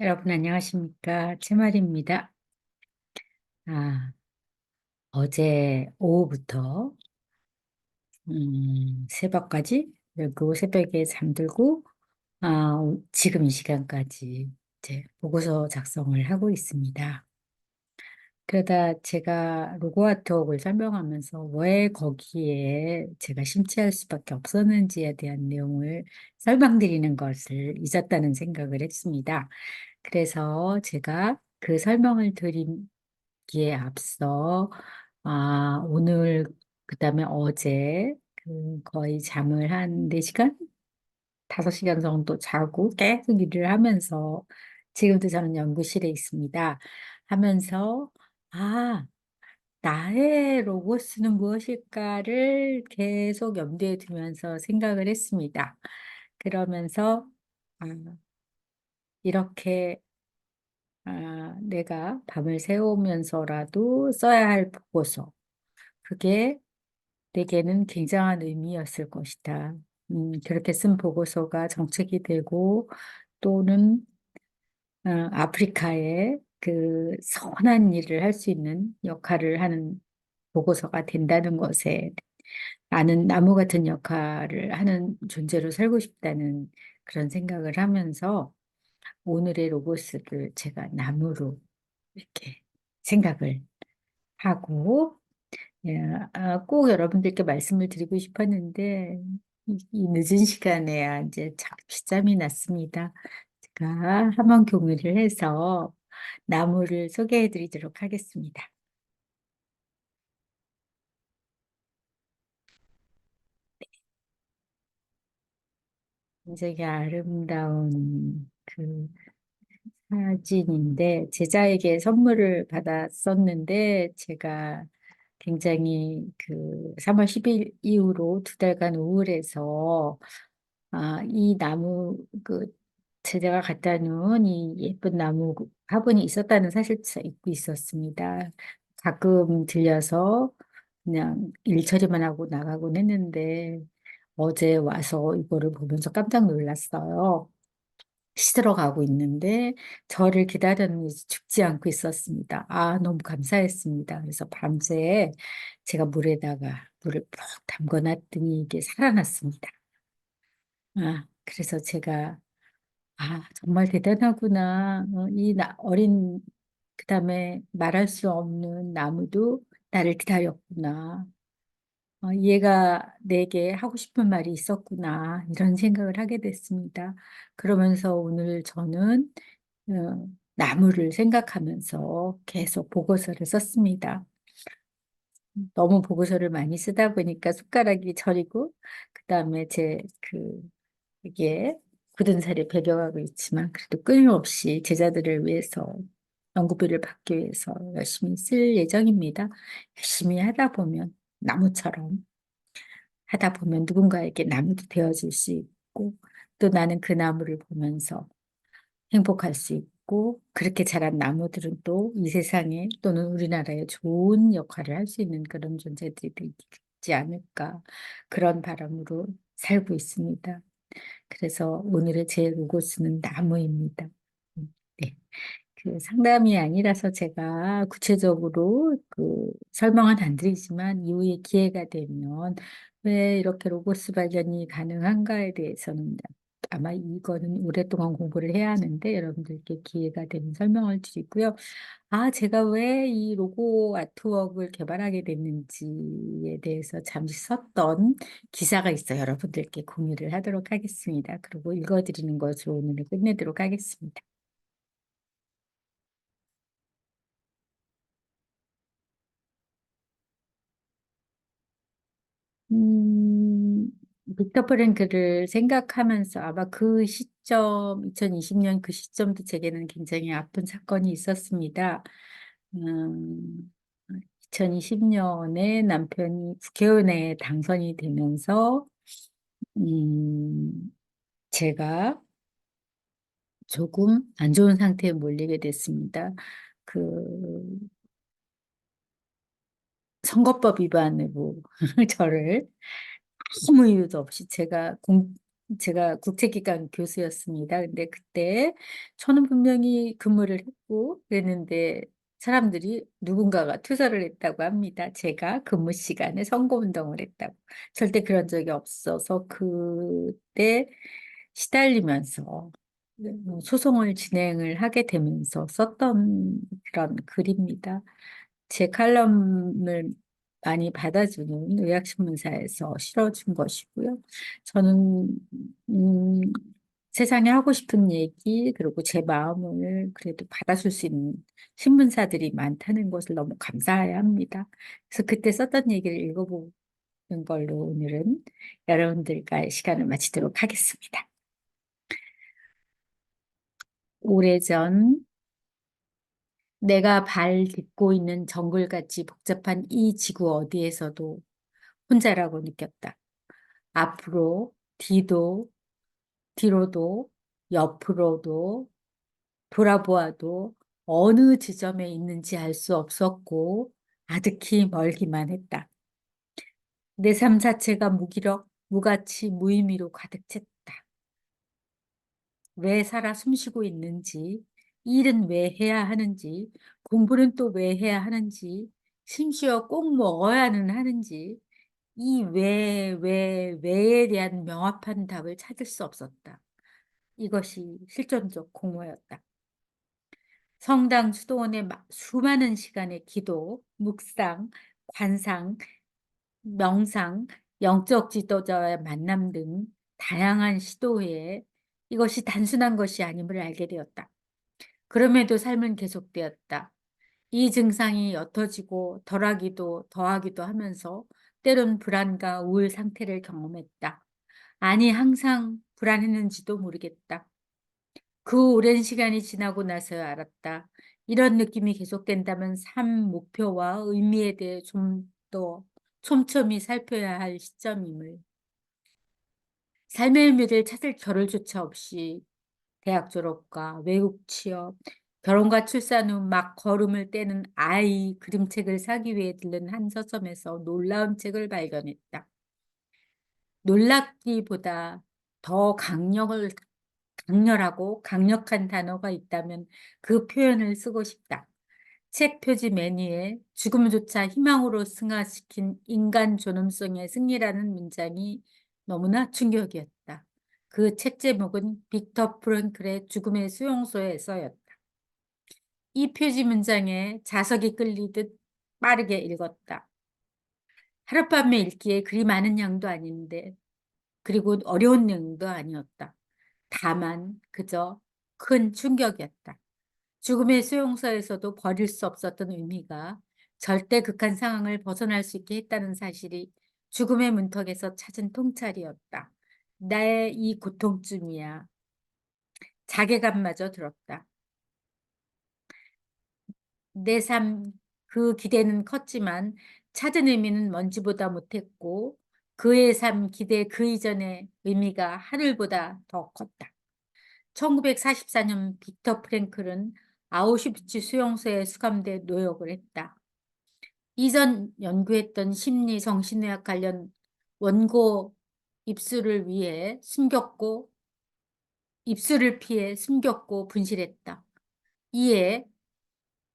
여러분 안녕하십니까? 채말입니다. 아, 어제 오후부터 새벽까지 그리고 새벽에 잠들고 지금 이 시간까지 이제 보고서 작성을 하고 있습니다. 그러다 제가 로고아트웍을 설명하면서 왜 거기에 제가 심취할 수밖에 없었는지에 대한 내용을 설명드리는 것을 잊었다는 생각을 했습니다. 그래서 제가 그 설명을 드리기에 앞서 오늘 그다음에 어제 거의 잠을 한 4시간? 5시간 정도 자고 계속 일을 하면서 지금도 저는 연구실에 있습니다. 하면서 아, 나의 로고스는 무엇일까를 계속 염두에 두면서 생각을 했습니다. 그러면서 아, 이렇게 내가 밤을 새우면서라도 써야 할 보고서, 그게 내게는 굉장한 의미였을 것이다. 그렇게 쓴 보고서가 정책이 되고 또는 아프리카에 그 선한 일을 할 수 있는 역할을 하는 보고서가 된다는 것에 나는 나무 같은 역할을 하는 존재로 살고 싶다는 그런 생각을 하면서 오늘의 로고스를 제가 나무로 이렇게 생각을 하고 예, 꼭 여러분들께 말씀을 드리고 싶었는데 이 늦은 시간에야 이제 잠이 났습니다. 제가 한번 경유를 해서 나무를 소개해 드리도록 하겠습니다. 굉장히 아름다운 사진인데 제자에게 선물을 받았었는데 제가 굉장히 3월 10일 이후로 2달간 우울해서 이 나무 제자가 갖다 놓은 이 예쁜 나무 화분이 있었다는 사실을 잊고 있었습니다. 가끔 들려서 그냥 일 처리만 하고 나가곤 했는데 어제 와서 이거를 보면서 깜짝 놀랐어요. 시들어 가고 있는데 저를 기다렸는지 죽지 않고 있었습니다. 너무 감사했습니다. 그래서 밤새 제가 물에다가 물을 푹 담궈 놨더니 이게 살아났습니다. 그래서 제가 정말 대단하구나. 어린 그다음에 말할 수 없는 나무도 나를 기다렸구나. 얘가 내게 하고 싶은 말이 있었구나. 이런 생각을 하게 됐습니다. 그러면서 오늘 저는 나무를 생각하면서 계속 보고서를 썼습니다. 너무 보고서를 많이 쓰다 보니까 손가락이 저리고, 그다음에 이게 굳은 살이 배겨가고 있지만, 그래도 끊임없이 제자들을 위해서, 연구비를 받기 위해서 열심히 쓸 예정입니다. 열심히 하다 보면 나무처럼 하다 보면 누군가에게 나무도 되어줄 수 있고, 또 나는 그 나무를 보면서 행복할 수 있고, 그렇게 자란 나무들은 또 이 세상에 또는 우리나라에 좋은 역할을 할 수 있는 그런 존재들이 되지 않을까, 그런 바람으로 살고 있습니다. 그래서 오늘의 제 로고스는 나무입니다. 네. 상담이 아니라서 제가 구체적으로 설명은 안 드리지만 이후에 기회가 되면 왜 이렇게 로고스 발견이 가능한가에 대해서는 아마 이거는 오랫동안 공부를 해야 하는데 여러분들께 기회가 되면 설명을 드리고요. 제가 왜 이 로고 아트웍을 개발하게 됐는지에 대해서 잠시 썼던 기사가 있어 여러분들께 공유를 하도록 하겠습니다. 그리고 읽어드리는 것으로 오늘을 끝내도록 하겠습니다. 빅터 프랭크를 생각하면서 아마 그 시점, 2020년 그 시점도 제게는 굉장히 아픈 사건이 있었습니다. 음, 2020년에 남편이 국회의원에 당선이 되면서, 음, 제가 조금 안 좋은 상태에 몰리게 됐습니다. 그 선거법 위반으로 저를 아무 이유도 없이 제가 제가 국제기관 교수였습니다. 근데 그때 저는 분명히 근무를 했고 그랬는데 사람들이 누군가가 투서를 했다고 합니다. 제가 근무 시간에 선거운동을 했다고. 절대 그런 적이 없어서 그때 시달리면서 소송을 진행을 하게 되면서 썼던 그런 글입니다. 제 칼럼을 많이 받아주는 의학신문사에서 실어준 것이고요. 저는 음, 세상에 하고 싶은 얘기 그리고 제 마음을 그래도 받아줄 수 있는 신문사들이 많다는 것을 너무 감사해야 합니다. 그래서 그때 썼던 얘기를 읽어보는 걸로 오늘은 여러분들과의 시간을 마치도록 하겠습니다. 오래전 내가 발 딛고 있는 정글같이 복잡한 이 지구 어디에서도 혼자라고 느꼈다. 앞으로, 뒤로도, 옆으로도 돌아보아도 어느 지점에 있는지 알 수 없었고 아득히 멀기만 했다. 내 삶 자체가 무기력, 무가치, 무의미로 가득 찼다. 왜 살아 숨쉬고 있는지, 일은 왜 해야 하는지, 공부는 또 왜 해야 하는지, 심지어 꼭 먹어야는 하는지, 이 왜에 대한 명확한 답을 찾을 수 없었다. 이것이 실존적 공허였다. 성당 수도원의 수많은 시간의 기도, 묵상, 관상, 명상, 영적 지도자와의 만남 등 다양한 시도에 이것이 단순한 것이 아님을 알게 되었다. 그럼에도 삶은 계속되었다. 이 증상이 옅어지고 덜하기도 더하기도 하면서 때론 불안과 우울 상태를 경험했다. 아니, 항상 불안했는지도 모르겠다. 그 오랜 시간이 지나고 나서야 알았다. 이런 느낌이 계속된다면 삶 목표와 의미에 대해 좀 더 촘촘히 살펴야 할 시점임을. 삶의 의미를 찾을 겨를조차 없이 대학 졸업과 외국 취업, 결혼과 출산 후 막 걸음을 떼는 아이 그림책을 사기 위해 들른 한 서점에서 놀라운 책을 발견했다. 놀랍기보다 더 강렬하고 강력한 단어가 있다면 그 표현을 쓰고 싶다. 책 표지 메뉴에 죽음조차 희망으로 승화시킨 인간 존엄성의 승리라는 문장이 너무나 충격이었다. 그 책 제목은 빅터 프랭클의 죽음의 수용소에서였다. 이 표지 문장에 자석이 끌리듯 빠르게 읽었다. 하룻밤에 읽기에 그리 많은 양도 아닌데 그리고 어려운 내용도 아니었다. 다만 그저 큰 충격이었다. 죽음의 수용소에서도 버릴 수 없었던 의미가 절대 극한 상황을 벗어날 수 있게 했다는 사실이 죽음의 문턱에서 찾은 통찰이었다. 나의 이 고통쯤이야. 자괴감마저 들었다. 내 삶, 그 기대는 컸지만 찾은 의미는 먼지보다 못했고 그의 삶 기대 그 이전의 의미가 하늘보다 더 컸다. 1944년 빅터 프랭클은 아우슈비츠 수용소에 수감돼 노역을 했다. 이전 연구했던 심리 정신의학 관련 원고 입수를 위해 숨겼고 입수를 피해 숨겼고 분실했다. 이에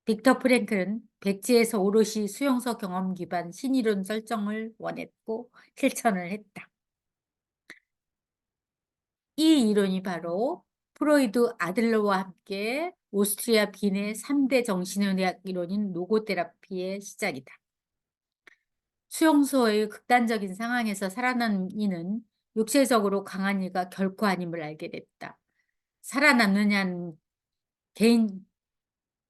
빅터 프랭클은 백지에서 오롯이 수용소 경험 기반 신이론 설정을 원했고 실천을 했다. 이 이론이 바로 프로이드 아들러와 함께 오스트리아 빈의 3대 정신의학 이론인 로고테라피의 시작이다. 수용소의 극단적인 상황에서 살아난 이는 육체적으로 강한 이가 결코 아님을 알게 됐다. 살아남느냐는 개인,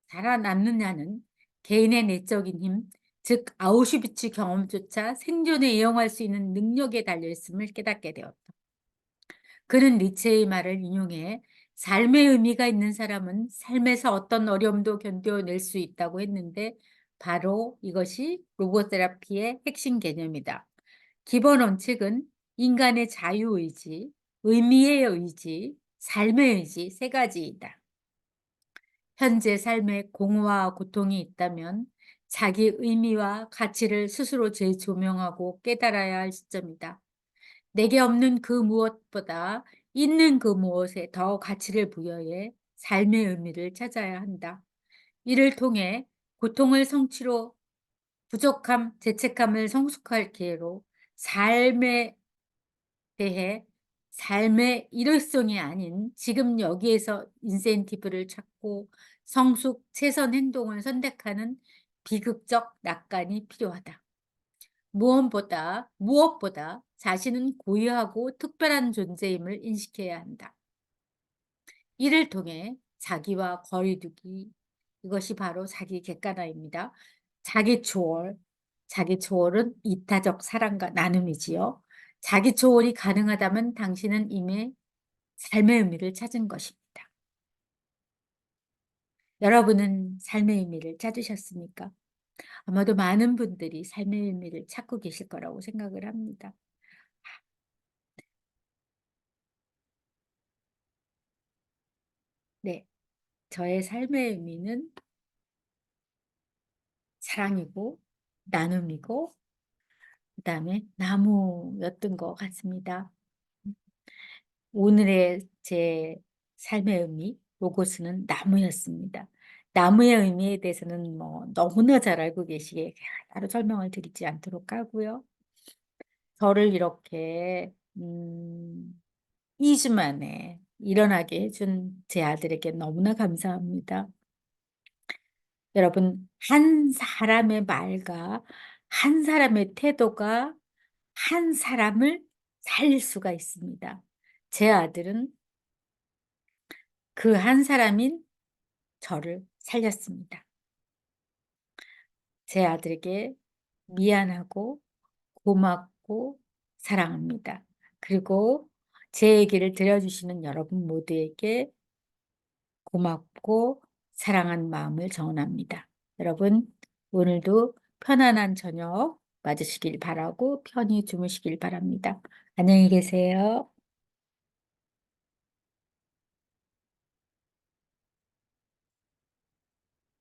살아남느냐는 개인의 내적인 힘, 즉 아우슈비츠 경험조차 생존에 이용할 수 있는 능력에 달려있음을 깨닫게 되었다. 그는 니체의 말을 인용해 삶의 의미가 있는 사람은 삶에서 어떤 어려움도 견뎌낼 수 있다고 했는데 바로 이것이 로고테라피의 핵심 개념이다. 기본 원칙은 인간의 자유의지, 의미의 의지, 삶의 의지 세 가지이다. 현재 삶에 공허와 고통이 있다면 자기 의미와 가치를 스스로 재조명하고 깨달아야 할 시점이다. 내게 없는 그 무엇보다 있는 그 무엇에 더 가치를 부여해 삶의 의미를 찾아야 한다. 이를 통해 고통을 성취로 부족함, 죄책감을 성숙할 기회로 삶에 대해 삶의 일회성이 아닌 지금 여기에서 인센티브를 찾고 성숙, 최선 행동을 선택하는 비극적 낙관이 필요하다. 무엇보다 자신은 고유하고 특별한 존재임을 인식해야 한다. 이를 통해 자기와 거리두기, 이것이 바로 자기 객관화입니다. 자기 초월, 자기 초월은 이타적 사랑과 나눔이지요. 자기 초월이 가능하다면 당신은 이미 삶의 의미를 찾은 것입니다. 여러분은 삶의 의미를 찾으셨습니까? 아마도 많은 분들이 삶의 의미를 찾고 계실 거라고 생각을 합니다. 네, 저의 삶의 의미는 사랑이고 나눔이고 그다음에 나무였던 것 같습니다. 오늘의 제 삶의 의미, 로고스는 나무였습니다. 나무의 의미에 대해서는 뭐 너무나 잘 알고 계시기에 따로 설명을 드리지 않도록 하고요. 저를 이렇게 2주 만에 일어나게 해준 제 아들에게 너무나 감사합니다. 여러분, 한 사람의 말과 한 사람의 태도가 한 사람을 살릴 수가 있습니다. 제 아들은 그 한 사람인 저를 살렸습니다. 제 아들에게 미안하고 고맙고 사랑합니다. 그리고 제 얘기를 들어주시는 여러분 모두에게 고맙고 사랑한 마음을 전합니다. 여러분, 오늘도 편안한 저녁 맞으시길 바라고 편히 주무시길 바랍니다. 안녕히 계세요.